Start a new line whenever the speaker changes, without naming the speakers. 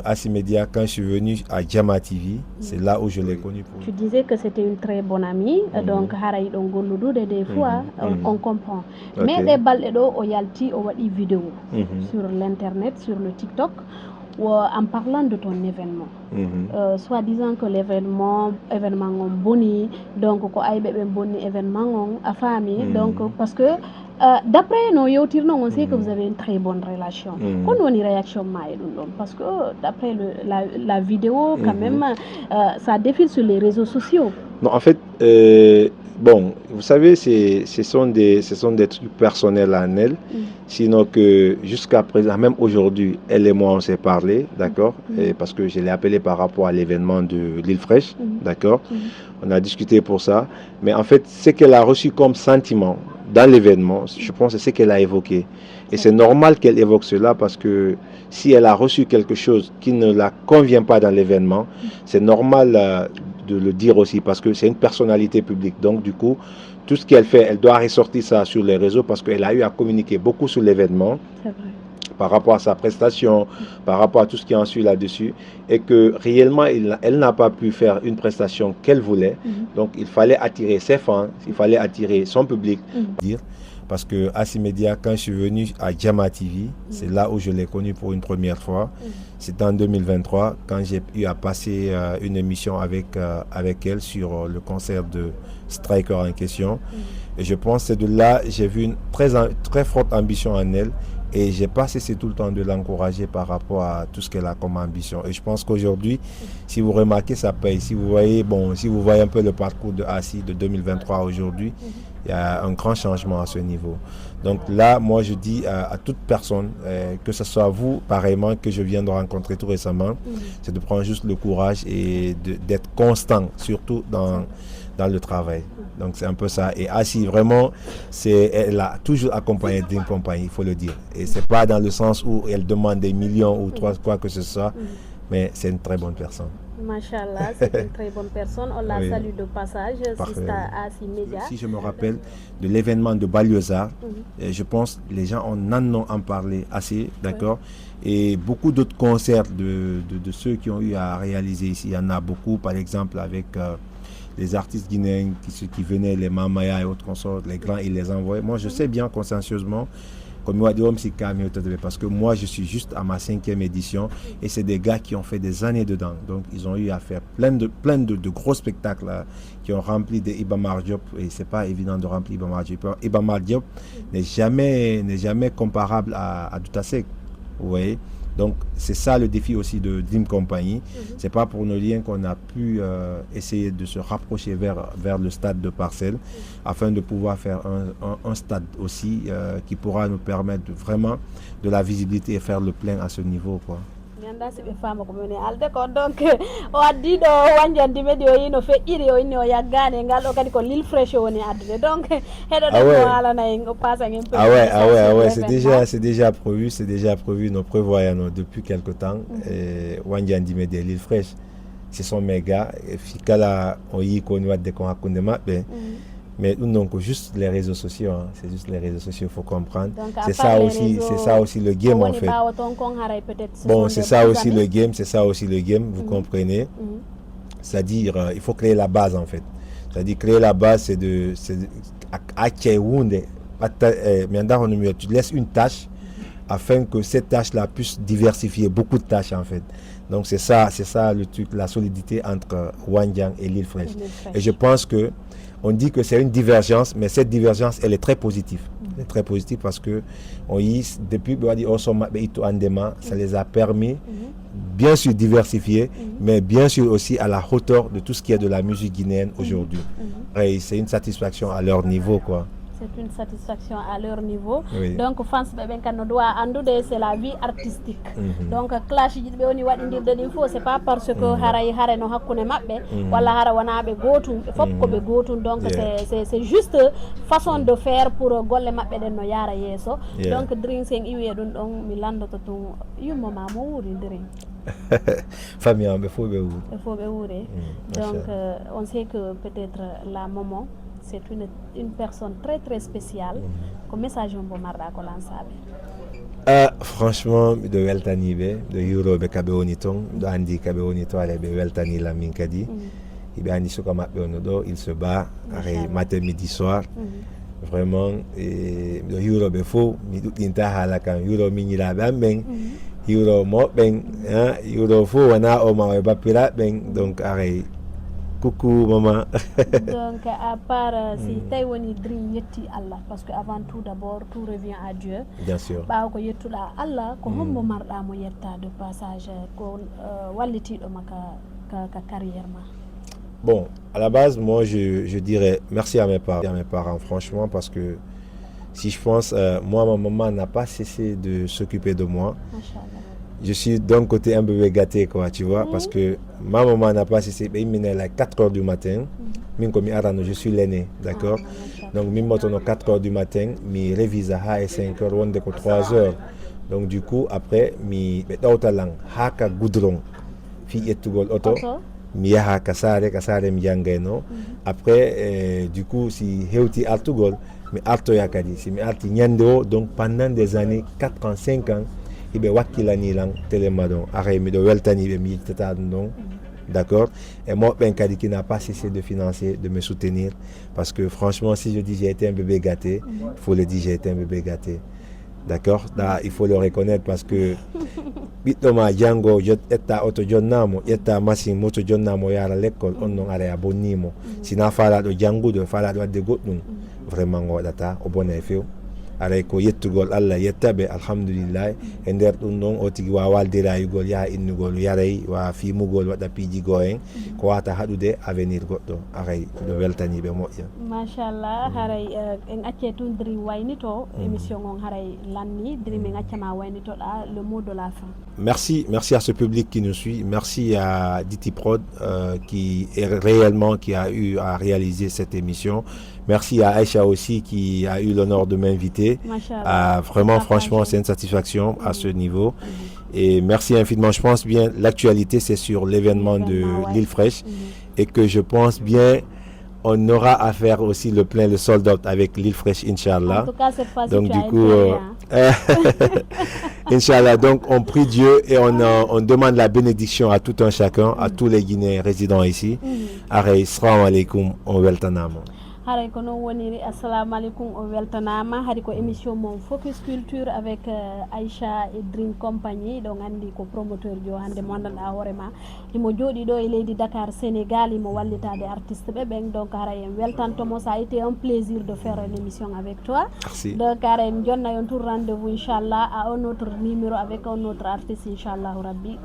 Asimedia, quand je suis venu à Jama TV, c'est là où je l'ai connu.
Tu disais que c'était une très bonne amie, donc Haraï des fois on comprend. Mais les balles au yalti au vidéo sur l'internet, sur le TikTok, en parlant de ton événement. Soit disant que l'événement boni, donc ko ay bébé boni événement à famille, donc parce que d'après nos yotirno, on sait que vous avez une très bonne relation. Qu'on a une réaction parce que d'après la vidéo, quand même, ça défile sur les réseaux sociaux.
Non, en fait, bon, vous savez, ce sont des trucs personnels à elle. Sinon que jusqu'à présent, même aujourd'hui, elle et moi, on s'est parlé, d'accord, parce que je l'ai appelé par rapport à l'événement de l'île fraîche, d'accord. On a discuté pour ça. Mais en fait, ce qu'elle a reçu comme sentiment dans l'événement, je pense que c'est ce qu'elle a évoqué. Et c'est normal qu'elle évoque cela parce que si elle a reçu quelque chose qui ne la convient pas dans l'événement, c'est normal de le dire aussi parce que c'est une personnalité publique. Donc du coup, tout ce qu'elle fait, elle doit ressortir ça sur les réseaux parce qu'elle a eu à communiquer beaucoup sur l'événement.
C'est vrai.
Par rapport à sa prestation, par rapport à tout ce qui en suit là-dessus, et que réellement, elle n'a pas pu faire une prestation qu'elle voulait. Donc, il fallait attirer ses fans, il fallait attirer son public. Parce que Asimedia, quand je suis venu à Jama TV, c'est là où je l'ai connu pour une première fois. C'était en 2023, quand j'ai eu à passer une émission avec elle sur le concert de Striker en question. Et je pense que c'est de là, j'ai vu une très forte ambition en elle. Et j'ai pas cessé tout le temps de l'encourager par rapport à tout ce qu'elle a comme ambition. Et je pense qu'aujourd'hui, si vous remarquez, ça paye. Si vous voyez un peu le parcours de Asi de 2023 aujourd'hui, il y a un grand changement à ce niveau. Donc là, moi, je dis à toute personne, que ce soit vous, pareillement, que je viens de rencontrer tout récemment, c'est de prendre juste le courage et d'être constant, surtout dans le travail. Donc c'est un peu ça. Et Asi, vraiment, elle a toujours accompagné Dream Company, il faut le dire. Et c'est pas dans le sens où elle demande des millions ou quoi que ce soit, mais c'est une très bonne personne.
Machallah, c'est une très bonne personne. On la salue de passage. Asimedia.
Si je me rappelle de l'événement de Baliosa, je pense que les gens en ont parlé assez, d'accord. Et beaucoup d'autres concerts de ceux qui ont eu à réaliser ici, il y en a beaucoup, par exemple avec les artistes guinéens qui venaient, les Mamaya et autres consorts, les grands, ils les envoyaient. Moi, je sais bien consciencieusement, parce que moi, je suis juste à ma 5e édition et c'est des gars qui ont fait des années dedans. Donc, ils ont eu à faire plein de gros spectacles là, qui ont rempli des Iba Mar Diop et c'est pas évident de remplir Iba Mar Diop. Iba Mar Diop n'est jamais comparable à Doutasek, vous voyez. Donc c'est ça le défi aussi de Dream Company. C'est pas pour nos liens qu'on a pu essayer de se rapprocher vers le stade de Parcelles afin de pouvoir faire un stade aussi qui pourra nous permettre vraiment de la visibilité et faire le plein à ce niveau, quoi.
Donc o addi ɗo wanjandi meɗi o yino feƴƴiri o inni o yaggani ngal ɗo kadi ko l'île fraîche woni addude donc heɗoɗen o alana en o pasan en
ouais, c'est déjà prévu, nous prévoyons depuis quelque temps wanjandi meɗi l'île fraîche ce sont mes gars fikala o yi ko ni wadde ko hakkunde maɓɓe. Mais donc juste les réseaux sociaux, hein. C'est juste les réseaux sociaux, il faut comprendre. Donc, c'est ça aussi le game en fait. Bon, c'est ça aussi le game, vous comprenez. C'est-à-dire, il faut créer la base en fait. C'est-à-dire créer la base, c'est tu laisses une tâche afin que cette tâche-là puisse diversifier beaucoup de tâches en fait. Donc c'est ça le truc, la solidité entre Wandiang et l'île fraîche. Et je pense que on dit que c'est une divergence, mais cette divergence, elle est très positive. Elle est très positive parce que depuis ça les a permis, bien sûr, diversifier, mais bien sûr aussi à la hauteur de tout ce qui est de la musique guinéenne aujourd'hui. Et c'est une satisfaction à leur niveau, quoi.
C'est une satisfaction à leur niveau.
Oui.
Donc fans doit andude c'est la vie artistique. Donc clash be woni waɗidirde ɗin fo c'est pas parce que hare no hakkune mabɓe walla hara wana ɓe gotum fop ko ɓe gotum donc c'est juste façon de faire pour golle mabɓe ɗen no yara yeeso. Donc Dream sen iwi ɗum ɗon mi landoto tun yumma ma mo wuri Dream.
Famille amɓe fo ɓe
wuuri. Donc on sait que peut-être la maman c'est une personne très très spéciale. Comme message on marda ko lançaɓe.
Franchement de weltani ɓe ɗo yuroɓe kaɓe woni toon ɗo andi kaɓe woni to ale ɓe weltani lam min kadi hiɓe andi suka maɓɓe ono ɗo il se bat are matin midi soir vraiment ɗo yuroɓe fof mi ɗuɗɗinta haala kam yuro miñiraɓe an ɓen yuro moɓɓen yuro fof wona o ma e bappiraɓe ɓen donc are coucou maman.
Donc à part si tawi woni Dream yetti Allah parce que avant tout d'abord tout revient à Dieu.
Bien sûr.
ɓawa ko yettuɗa Allah ko hombo marɗa mo yetta de passage ko wallitiɗo ma ka carrière ma.
Bon, à la base, moi, je dirais merci à mes parents, franchement, parce que si je pense, moi, ma maman n'a pas cessé de s'occuper de moi.
Machallah.
Je suis d'un côté un bébé gâté, quoi, tu vois, parce que ma maman n'a pas cessé. Il m'est à 4 heures du matin. Je suis l'aîné, d'accord. Donc, je suis à 4 heures du matin, je révise à 5 heures, on 3 heures. Donc, du coup, après, je suis à goudron. Fille et tout, auto. Mi yaha kasare mi jangayno après du coup si hewti artugol mi artoya kadi si mi arti ñande o donc pendant des années 4 ans 5 ans iɓe wakkilani lan téléma ɗon aray miɗo weltani ɓe mi yejjitata ɗum ɗon d'accord et moɓɓen kadi qui n'a pas cessé de financer de me soutenir parce que franchement si je dis j'ai été un bébé gâté il faut le dire j'ai été un bébé gâté d'accord là il faut le reconnaître parce que ɓiɗɗo ma jango ƴetta auto jonnamo ƴetta machine moto jonnamo yara l'école on noon ara a bonnimo sina falaɗo jangude falaɗo wadde goɗɗum vraiment o waɗata o bona e few aray ko yettugol Allah yettaɓe alhamdulillah e nder ɗum ɗon o tigui wawa waldirayugol yaha innugol yaray wa fimugol waɗa piijigo en ko wata haɗude avenir goɗɗo aray ɗo weltaniɓe moƴƴa
machallah haray en acce tun Dream waynito émission on haray lanni Dream en accama waynitoɗa le mot de la fin.
Merci à ce public qui nous suit, merci à Diti Prod qui a eu à réaliser cette émission. Merci à Aïcha aussi qui a eu l'honneur de m'inviter. Vraiment, franchement, c'est une satisfaction à ce niveau. Et merci infiniment. Je pense bien, l'actualité, c'est sur l'événement de l'île fraîche. Et que je pense bien, on aura à faire aussi le plein, le sold out avec l'île fraîche, Inch'Allah.
En tout cas, cette fois-ci,
donc, du coup, Inch'Allah. Donc, on prie Dieu et on demande la bénédiction à tout un chacun, à tous les Guinéens résidant ici. Aray, salam alaikum, on weltanama.
haray ko noon woniri assalamu aleykum o weltanama haadi ko émission mon focus culture avec Aïcha et Dream compagnie ɗon andi ko promoteur jo hande mo gandanɗa hoorema imo jooɗi ɗo e leydi Dakar Sénégal imo wallitade artiste ɓe ɓen donc haray en weltantomo ça a été un plaisir de faire une émission avec toi.
Merci.
Donc haray en jonna yon tout rendez-vous inchallah à un autre numéro avec un autre artiste inchallah rabbi.